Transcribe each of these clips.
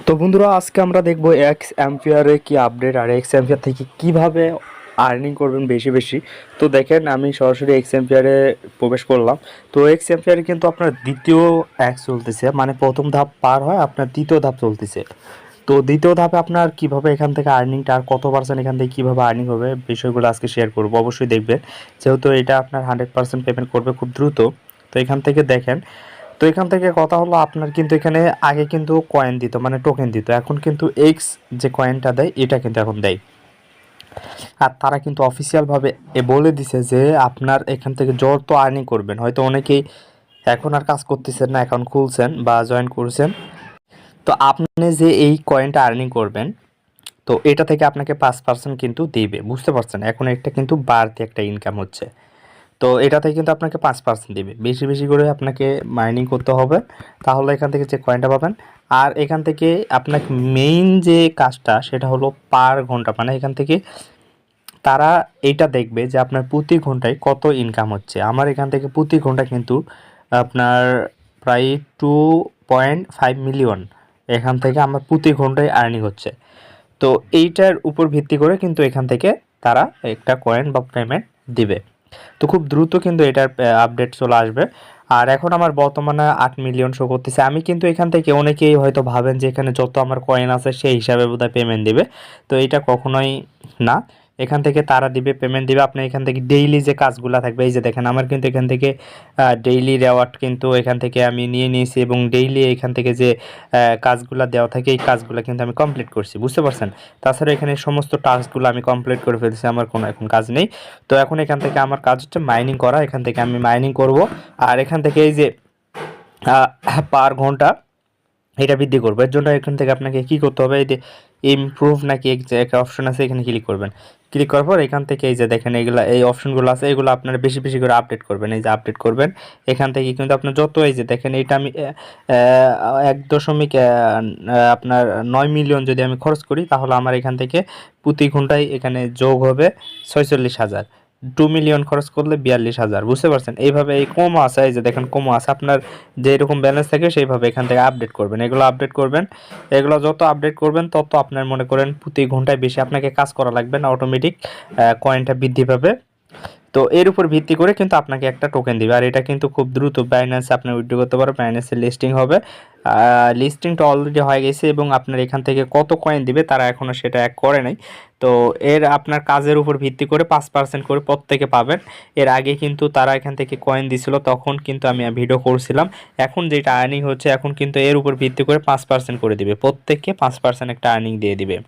তো বন্ধুরা আজকে আমরা দেখব এক্স অ্যাম্পিয়ারে কি আপডেট আর এক্স অ্যাম্পিয়ার থেকে কিভাবে আর্নিং করবেন বেশি বেশি। তো দেখেন আমি সরাসরি এক্স অ্যাম্পিয়ারে প্রবেশ করলাম। তো এক্স অ্যাম্পিয়ারে কিন্তু আপনার দ্বিতীয় এক চলতেছে, মানে প্রথম ধাপ পার হয় আপনার দ্বিতীয় ধাপ চলতেছে। তো দ্বিতীয় ধাপে আপনার কিভাবে এখান থেকে আর্নিংটা আর কত পার্সেন্ট এখান থেকে কীভাবে আর্নিং হবে বিষয়গুলো আজকে শেয়ার করবো, অবশ্যই দেখবেন। যেহেতু এটা আপনার 100% পেমেন্ট করবে খুব দ্রুত। তো এখান থেকে দেখেন, তো এখান থেকে কথা হলো আপনার কিন্তু এখানে আগে কিন্তু কয়েন দিত, মানে টোকেন দিত, এখন কিন্তু এক্স যে কয়েনটা দেয় এটা কিন্তু এখন দেয়। আর তারা কিন্তু অফিসিয়ালভাবে বলে দিছে যে আপনার এখান থেকে যত আর্নিং করবেন, হয়তো অনেকেই এখন আর কাজ করতেছেন না, অ্যাকাউন্ট খুলছেন বা জয়েন করছেন, তো আপনি যে এই কয়েনটা আর্নিং করবেন তো এটা থেকে আপনাকে 5% কিন্তু দিবে, বুঝতে পারছেন? এখন এটা কিন্তু বাড়তি একটা ইনকাম হচ্ছে। তো এটা থেকে কিন্তু আপনাকে 5% দিবে, বেশি বেশি করে আপনাকে মাইনিং করতে হবে, তাহলে এখান থেকে যে কয়েনটা পাবেন। আর এখান থেকে আপনাকে মেইন যে কাজটা সেটা হলো পার ঘন্টা, মানে এখান থেকে তারা এইটা দেখবে যে আপনার প্রতি ঘন্টায় কত ইনকাম হচ্ছে। আমার এখান থেকে প্রতি ঘন্টা কিন্তু আপনার প্রায় 2.5 মিলিয়ন এখান থেকে আমার প্রতি ঘন্টায় আর্নিং হচ্ছে। তো এইটার উপর ভিত্তি করে কিন্তু এখান থেকে তারা একটা কয়েন বা পেমেন্ট দিবে। তো খুব দ্রুত কিন্তু এটার আপডেট চলে আসবে। আর এখন আমার বর্তমানে 8 মিলিয়ন শো করতেছে। আমি কিন্তু এখান থেকে, অনেকেই হয়তো ভাবেন যে এখানে যত আমার কয়েন আছে সেই হিসাবে বোধহয় পেমেন্ট দিবে, তো এটা কখনোই না। এখান থেকে তারা দিবে, পেমেন্ট দিবে। আপনি এখান থেকে ডেইলি যে কাজগুলো থাকবে, এই যে দেখেন আমার কিন্তু এখান থেকে ডেইলি রেওয়ার্ড কিন্তু এখান থেকে আমি নিয়ে নিয়েছি, এবং ডেইলি এখান থেকে যে কাজগুলো দেওয়া থাকে এই কাজগুলো কিন্তু আমি কমপ্লিট করছি, বুঝতে পারছেন? তাছাড়া এখানে সমস্ত টাস্কগুলো আমি কমপ্লিট করে ফেলছি, আমার কোনো এখন কাজ নেই। তো এখন এখান থেকে আমার কাজ হচ্ছে মাইনিং করা, এখান থেকে আমি মাইনিং করব। আর এখান থেকে এই যে পার ঘন্টা এটা বৃদ্ধি করবো, এর জন্য এখান থেকে আপনাকে কি করতে হবে, এই যে ইমপ্রুভ নাকি একটা অপশন আছে, এখানে ক্লিক করবেন। ক্লিক করার পর এখান থেকে এই যে দেখেন এগুলা, এই অপশনগুলো আছে, এগুলো আপনারা বেশি বেশি করে আপডেট করবেন। এই যে আপডেট করবেন, এখান থেকে কিন্তু আপনার যত, এই যে দেখেন এটা আমি 1 দশমিক আপনার 9 মিলিয়ন যদি আমি খরচ করি, তাহলে আমার এখান থেকে প্রতি ঘন্টায় এখানে যোগ হবে 46,000। 2 মিলিয়ন খরচ করলে 42,000, বুঝতে পারছেন? এইভাবে এই কমও আছে, এই যে দেখেন কমও আছে, আপনার যেরকম ব্যালেন্স থাকে সেইভাবে এখান থেকে আপডেট করবেন, এগুলো আপডেট করবেন। এগুলো যত আপডেট করবেন তত আপনার মনে করেন প্রতি ঘন্টায় বেশি আপনাকে কাজ করা লাগবে না, অটোমেটিক কয়েনটা বৃদ্ধি পাবে। তো এর উপর ভিত্তি করে কিন্তু আপনাকে একটা টোকেন দিবে। আর এটা কিন্তু খুব দ্রুত বাইন্যান্সে আপনি উইথড্র করতে পারেন, বাইন্যান্সে লিস্টিং হবে। লিস্টিংটা অলরেডি হয়ে গেছে, এবং আপনার এখান থেকে কত কয়েন দিবে তারা এখনও সেটা এক করে নাই। তো এর আপনার কাজের উপর ভিত্তি করে 5% করে প্রত্যেকে পাবেন। এর আগে কিন্তু তারা এখান থেকে কয়েন দিছিল, তখন কিন্তু আমি ভিডিও করছিলাম। এখন যেটা আর্নিং হচ্ছে, এখন কিন্তু এর উপর ভিত্তি করে 5% করে দিবে, প্রত্যেককে 5% একটা আর্নিং দিয়ে দিবে।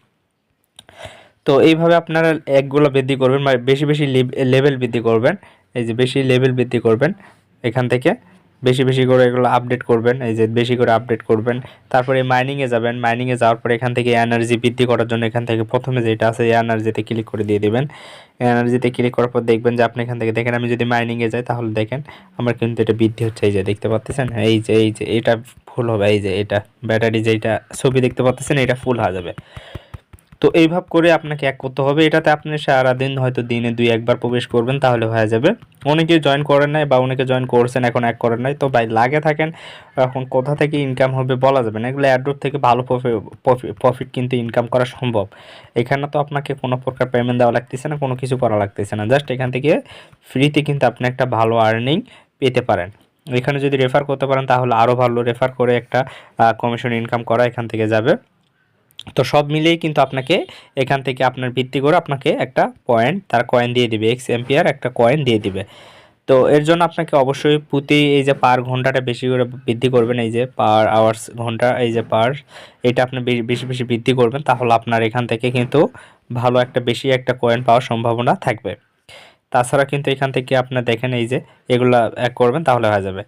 তো এইভাবে আপনারা একগুলো বৃদ্ধি করবেন, মানে বেশি বেশি লেভেল বৃদ্ধি করবেন। এই যে বেশি লেভেল বৃদ্ধি করবেন, এখান থেকে বেশি বেশি করে এগুলো আপডেট করবেন, এই যে বেশি করে আপডেট করবেন। তারপরে মাইনিংয়ে যাবেন, মাইনিংয়ে যাওয়ার পরে এখান থেকে এনার্জি বৃদ্ধি করার জন্য এখান থেকে প্রথমে যেটা আছে এনার্জিতে ক্লিক করে দিয়ে দেবেন। এনার্জিতে ক্লিক করার পর দেখবেন যে আপনি এখান থেকে দেখেন, আমি যদি মাইনিংয়ে যাই তাহলে দেখেন আমার কিন্তু এটা বৃদ্ধি হচ্ছে, এই যে দেখতে পাচ্ছেন, এই যে এটা ফুল হবে, এই যে এটা ব্যাটারি যেটা ছবি দেখতে পাচ্ছেন এটা ফুল হয়ে যাবে। তো এইভাবে করে আপনাকে এক করতে হবে। এটাতে আপনি সারাদিন হয়তো দিনে 2-1 বার প্রবেশ করবেন, তাহলে হয়ে যাবে। অনেকে জয়েন করেন নাই বা অনেকে জয়েন করছেন এখন এক করেন নাই, তো ভাই লাগে থাকেন। এখন কোথা থেকে ইনকাম হবে বলা যাবে না, এগুলো অ্যাড্রপ থেকে ভালো প্রফিট কিন্তু ইনকাম করা সম্ভব। এখানে তো আপনাকে কোনো প্রকার পেমেন্ট দেওয়া লাগতেছে না, কোনো কিছু করা লাগতেছে না, জাস্ট এখান থেকে ফ্রিতে কিন্তু আপনি একটা ভালো আর্নিং পেতে পারেন। এখানে যদি রেফার করতে পারেন তাহলে আরও ভালো, রেফার করে একটা কমিশন ইনকাম করা এখান থেকে যাবে। তো সব মিলিয়েই কিন্তু আপনাকে এখান থেকে আপনার ভিত্তি করে আপনাকে একটা পয়েন্ট, তার কয়েন দিয়ে দিবে, এক্স এম্পিয়ার একটা কয়েন দিয়ে দিবে। তো এর জন্য আপনাকে অবশ্যই প্রতি, এই যে পার ঘন্টাটা বেশি করে বৃদ্ধি করবেন, এই যে পার আওয়ার্স ঘন্টা, এই যে পার, এটা আপনি বেশি বেশি বৃদ্ধি করবেন, তাহলে আপনার এখান থেকে কিন্তু ভালো একটা বেশি একটা কয়েন পাওয়ার সম্ভাবনা থাকবে। তাছাড়া কিন্তু এখান থেকে আপনার দেখেন এই যে এগুলা এক করবেন তাহলে হয়ে যাবে।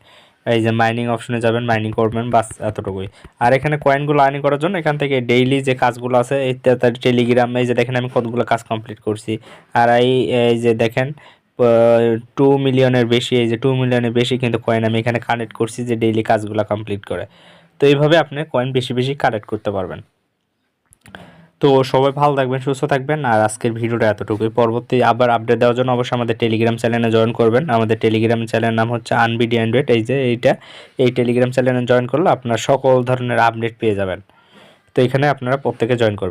এই যে মাইনিং অপশনে যাবেন, মাইনিং করবেন, বাস এতটুকুই। আর এখানে কয়েনগুলো আর্নিং করার জন্য এখান থেকে ডেইলি যে কাজগুলো আছে, এই টেলিগ্রাম, এই যে দেখেন আমি কতগুলো কাজ কমপ্লিট করছি। আর এই যে দেখেন 2 মিলিয়নের বেশি, এই যে 2 মিলিয়নের বেশি কিন্তু কয়েন আমি এখানে কালেক্ট করছি, যে ডেইলি কাজগুলো কমপ্লিট করে। তো এইভাবে আপনি কয়েন বেশি বেশি কালেক্ট করতে পারবেন। তো সবাই ভালো থাকবেন, সুস্থ থাকবেন। আর আজকের ভিডিওটা এতটুকুই। পরবর্তী আবার আপডেট দেওয়ার জন্য অবশ্যই আমাদের টেলিগ্রাম চ্যানেলে জয়েন করবেন। আমাদের টেলিগ্রাম চ্যানেলের নাম হচ্ছে আনবিডি অ্যান্ড্রয়েড। এই যে এই টেলিগ্রাম চ্যানেলে জয়েন করলে আপনার সকল ধরনের আপডেট পেয়ে যাবেন। তো এখানে আপনারা প্রত্যেকে জয়েন করবেন।